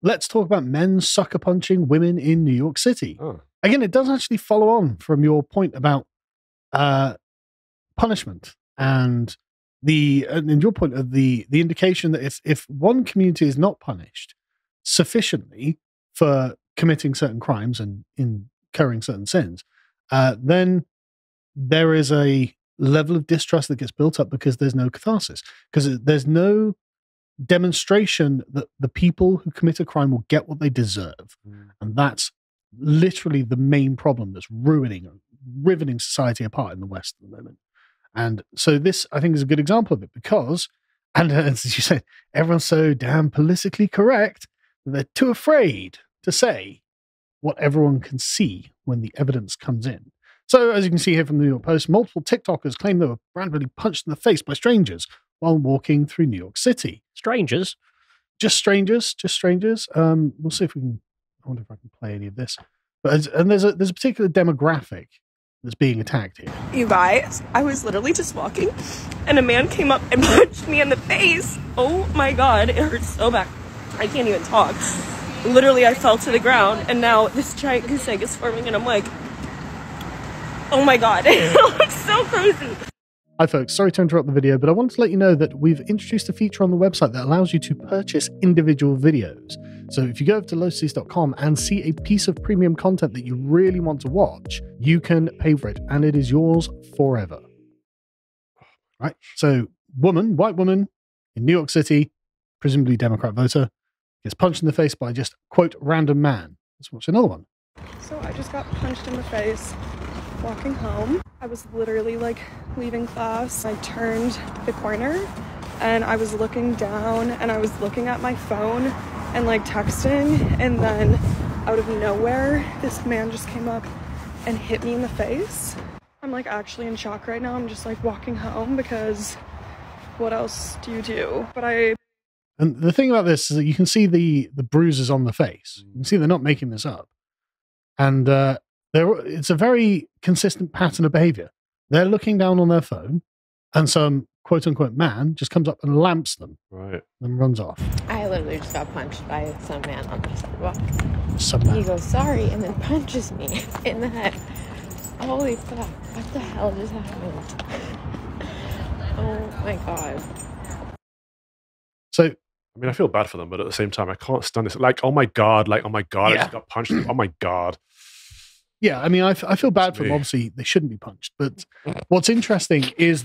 let's talk about men sucker punching women in New York City. Oh. Again, it does actually follow on from your point about punishment and your point of the indication that if one community is not punished sufficiently for committing certain crimes and incurring certain sins, then there is a level of distrust that gets built up because there's no catharsis, because there's no demonstration that the people who commit a crime will get what they deserve. And that's literally the main problem that's riveting society apart in the West at the moment. And so this, I think, is a good example of it because, and as you said, everyone's so damn politically correct that they're too afraid to say what everyone can see when the evidence comes in. So, as you can see here from the New York Post, multiple TikTokers claim they were randomly punched in the face by strangers while walking through New York City. Strangers? Just strangers. We'll see if we can. I wonder if I can play any of this. But there's a particular demographic that's being attacked here. You guys, I was literally just walking, and a man came up and punched me in the face. Oh my god, it hurts so bad. I can't even talk. Literally, I fell to the ground, and now this giant goose egg is forming, and I'm like, oh my god, it looks so crazy. Hi folks, sorry to interrupt the video, but I wanted to let you know that we've introduced a feature on the website that allows you to purchase individual videos. So if you go over to lowcities.com and see a piece of premium content that you really want to watch, you can pay for it and it is yours forever. Right? So white woman in New York City, presumably Democrat voter, gets punched in the face by just, quote, random man. Let's watch another one. So I just got punched in the face walking home. I was literally like leaving class. I turned the corner and I was looking down and I was looking at my phone and like texting, and then out of nowhere this man just came up and hit me in the face. I'm like actually in shock right now. I'm just like walking home because what else do you do? And the thing about this is that you can see the bruises on the face. You can see they're not making this up. And it's a very consistent pattern of behavior. They're looking down on their phone, and some quote-unquote man just comes up and lamps them. Right. And runs off. I literally just got punched by some man on the sidewalk. Some man. He goes, sorry, and then punches me in the head. Holy fuck, what the hell just happened? Oh my god. So, I mean, I feel bad for them, but at the same time, I can't stand this. Like, oh my god, I just got punched. Oh my god. Yeah, I mean, I feel bad for them. Obviously, they shouldn't be punched. But what's interesting is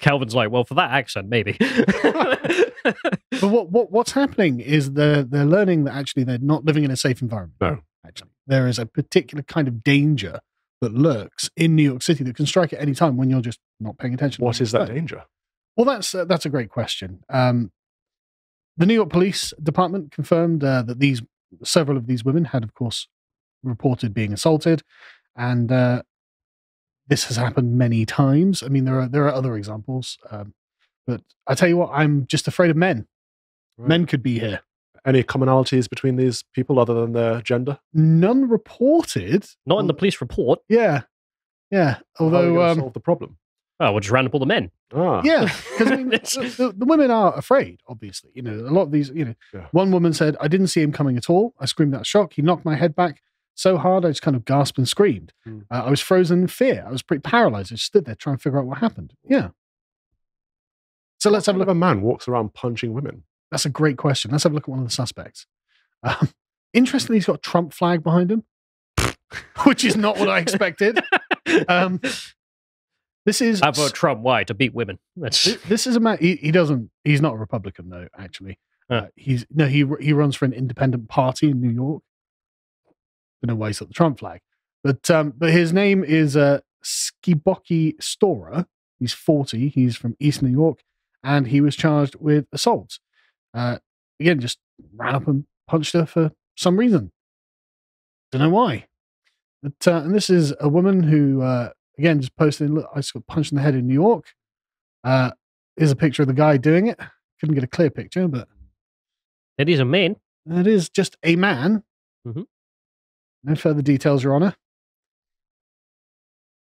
Calvin's like, well, for that accent, maybe. But what's happening is they're learning that actually they're not living in a safe environment. No. Actually, there is a particular kind of danger that lurks in New York City that can strike at any time when you're just not paying attention. What is that danger? Well, that's a great question. The New York Police Department confirmed that several of these women had, of course, reported being assaulted, and this has happened many times. I mean, there are other examples, but I tell you what, I'm just afraid of men. Right. Men could be here. Any commonalities between these people other than their gender? None reported. Not in the police report. Yeah. Although, how are we solve the problem? Oh, we'll just round up all the men. Yeah, because I mean, the women are afraid. Obviously, a lot of these. One woman said, "I didn't see him coming at all. I screamed out of shock. He knocked my head back so hard, I just kind of gasped and screamed. I was frozen in fear. I was pretty paralyzed. I just stood there trying to figure out what happened." Yeah. So let's have a look. A man walks around punching women. That's a great question. Let's have a look at one of the suspects. Interestingly, he's got a Trump flag behind him, which is not what I expected. This is. I vote Trump. Why? To beat women. This is a man. He's not a Republican though. Actually, he runs for an independent party in New York. Don't know why he's got the Trump flag, but his name is Skiboki Stora. He's 40. He's from East New York, and he was charged with assault. Again, just ran up and punched her for some reason. Don't know why. But and this is a woman who again just posted, "Look, I just got punched in the head in New York." Here's a picture of the guy doing it. Couldn't get a clear picture, but it is a man. It is just a man. Mm-hmm. No further details, Your Honor.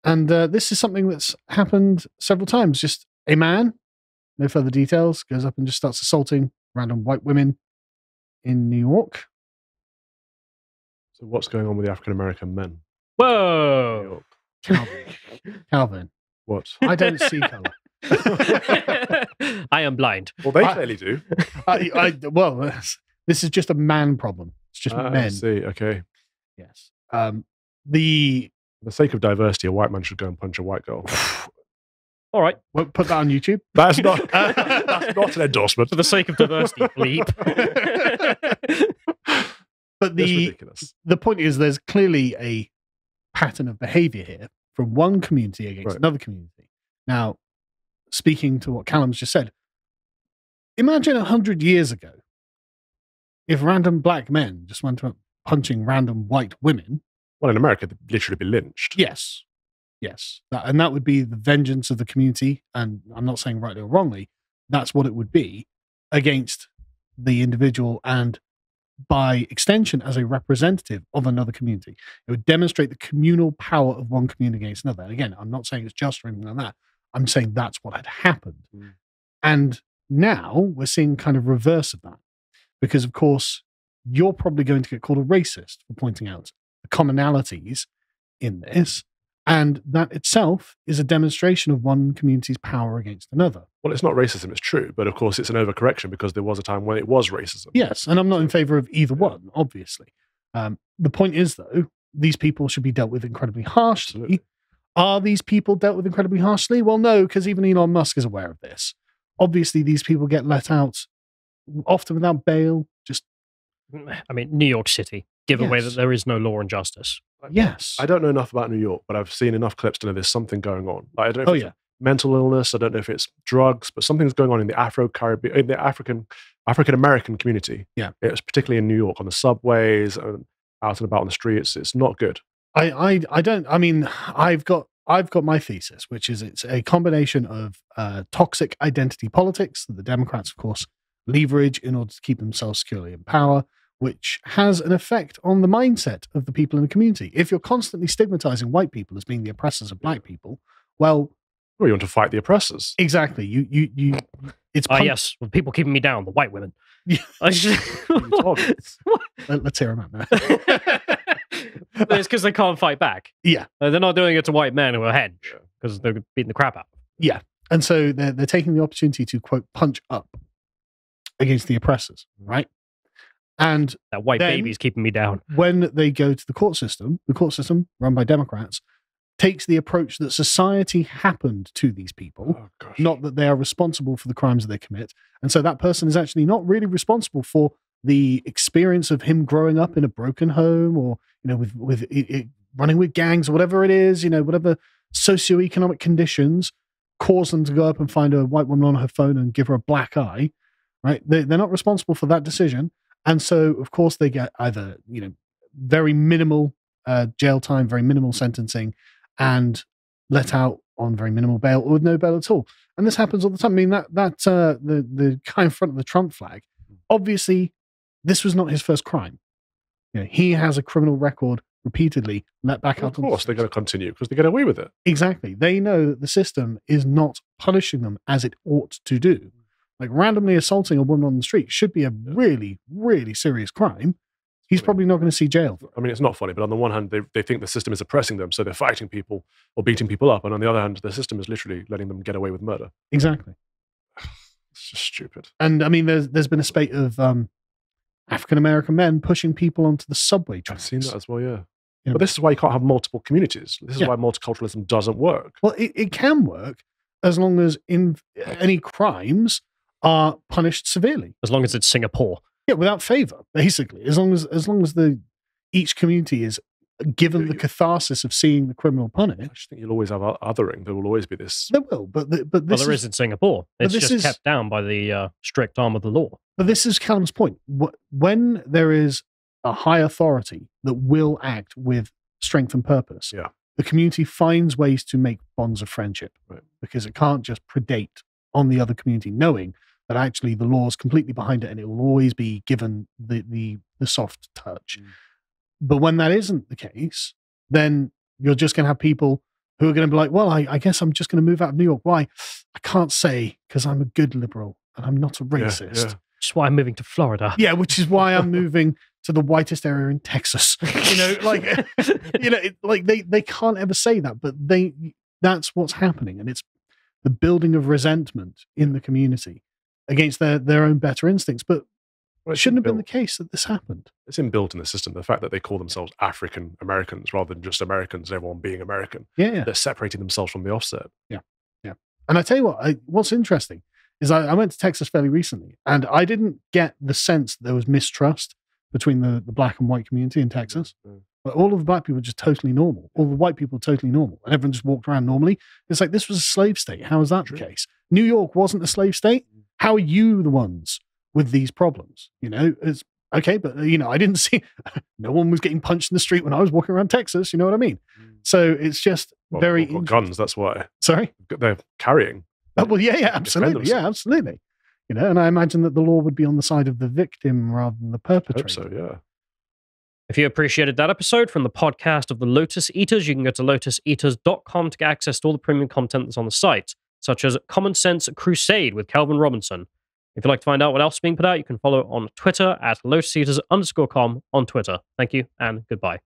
And this is something that's happened several times. Just a man, no further details, goes up and just starts assaulting random white women in New York. So what's going on with the African American men? Oh. in New Whoa. York? Calvin, What? I don't see color. I am blind. Well, they clearly do. Well, this is just a man problem. It's just I men. see. Okay. Yes. The For the sake of diversity, a white man should go and punch a white girl. All right. we'll put that on YouTube. That's not. That's not an endorsement. For the sake of diversity, bleep. But That's the ridiculous. point is, there's clearly a pattern of behavior here from one community against Right. another community. Now, speaking to what Callum's just said, imagine 100 years ago if random black men just went up punching random white women. Well, in America, they'd literally be lynched. Yes. And that would be the vengeance of the community. And I'm not saying rightly or wrongly, that's what it would be against the individual and by extension as a representative of another community. It would demonstrate the communal power of one community against another. And again, I'm not saying it's just or anything like that. I'm saying that's what had happened. Mm. And now we're seeing kind of reverse of that. Because, of course, you're probably going to get called a racist for pointing out the commonalities in this. And that itself is a demonstration of one community's power against another. Well, it's not racism, it's true. But of course, it's an overcorrection because there was a time when it was racism. Yes, and I'm not in favor of either one, obviously. The point is, though, these people should be dealt with incredibly harshly. Absolutely. Are these people dealt with incredibly harshly? Well, no, because even Elon Musk is aware of this. Obviously, these people get let out often without bail. Just I mean, New York City, given away Yes. that there is no law and justice. yes, I don't know enough about New York, but I've seen enough clips to know there's something going on. Like, I don't know if Oh, it's yeah. mental illness. I don't know if it's drugs, but something's going on in the Afro-Caribbean, in the African American community. Yeah. It's particularly in New York on the subways and out and about on the streets. It's not good. I don't. I mean, I've got my thesis, which is it's a combination of toxic identity politics that the Democrats, of course, leverage in order to keep themselves securely in power, which has an effect on the mindset of the people in the community. If you're constantly stigmatizing white people as being the oppressors of black people, well, Well, you want to fight the oppressors. exactly. You it's Ah, yes, well, people keeping me down, the white women. Yeah. I should- Targets. Let's hear them out now. It's because they can't fight back. Yeah. They're not doing it to white men who are hench Yeah. because they're beating the crap out. And so they're taking the opportunity to, quote, punch up against the oppressors, right? And That white Then- baby's keeping me down. when they go to the court system run by Democrats takes the approach that society happened to these people, Oh, gosh. not that they are responsible for the crimes that they commit. And so that person is actually not really responsible for the experience of him growing up in a broken home or, with it running with gangs or whatever it is, whatever socioeconomic conditions cause them to go up and find a white woman on her phone and give her a black eye, right? They're not responsible for that decision. And so, of course, they get either, very minimal jail time, very minimal sentencing, and let out on very minimal bail or with no bail at all. And this happens all the time. I mean, the guy in front of the Trump flag, obviously, this was not his first crime. He has a criminal record repeatedly let back Well, out. of course, they're going to continue because they get away with it. Exactly. They know that the system is not punishing them as it ought to do. Like randomly assaulting a woman on the street should be a really, really serious crime. He's probably not going to see jail. I mean, it's not funny, but on the one hand, they think the system is oppressing them, so they're fighting people or beating people up. And on the other hand, the system is literally letting them get away with murder. Exactly. It's just stupid. And I mean, there's been a spate of African American men pushing people onto the subway I've tracks. seen that as well, yeah. Yeah. But this is why you can't have multiple communities. This is Yeah. why multiculturalism doesn't work. Well, it can work as long as any crimes are punished severely. As long as it's Singapore. Yeah, without favor, basically. As long as each community is given the catharsis of seeing the criminal I punished, just think you'll always have othering. There will always be this. there will. But Well, this there is, is in Singapore. but It's this just is- kept down by the strict arm of the law. But this is Callum's point. When there is a high authority that will act with strength and purpose, Yeah. the community finds ways to make bonds of friendship Right. because it can't just predate on the other community, knowing that actually the law is completely behind it and it will always be given the soft touch. Mm. But when that isn't the case, then you're just going to have people who are going to be like, well, I guess I'm just going to move out of New York. Why? I can't say because I'm a good liberal and I'm not a Yeah, racist. yeah. That's why I'm moving to Florida. Yeah, which is why I'm moving to the whitest area in Texas. They can't ever say that, but that's what's happening. And it's the building of resentment in the community against their own better instincts. But it shouldn't have been the case that this happened. It's inbuilt in the system. The fact that they call themselves African Americans rather than just Americans, everyone being American. Yeah. They're separating themselves from the offset. Yeah. And I tell you what, what's interesting is I went to Texas fairly recently, and I didn't get the sense that there was mistrust between the black and white community in Texas. But all of the black people were just totally normal. All the white people were totally normal. And everyone just walked around normally. It's like, this was a slave state. How is that the case? New York wasn't a slave state. How are you the ones with these problems? It's okay, but, I didn't see, no one was getting punched in the street when I was walking around Texas. You know what I mean? So it's just very got guns, that's why. Sorry? They're carrying. Well, yeah, absolutely. Yeah, absolutely. And I imagine that the law would be on the side of the victim rather than the perpetrator. I hope so, yeah. If you appreciated that episode from the podcast of the Lotus Eaters, you can go to lotuseaters.com to get access to all the premium content that's on the site, such as Common Sense Crusade with Calvin Robinson. If you'd like to find out what else is being put out, you can follow on Twitter at lotuseaters_com on Twitter. Thank you and goodbye.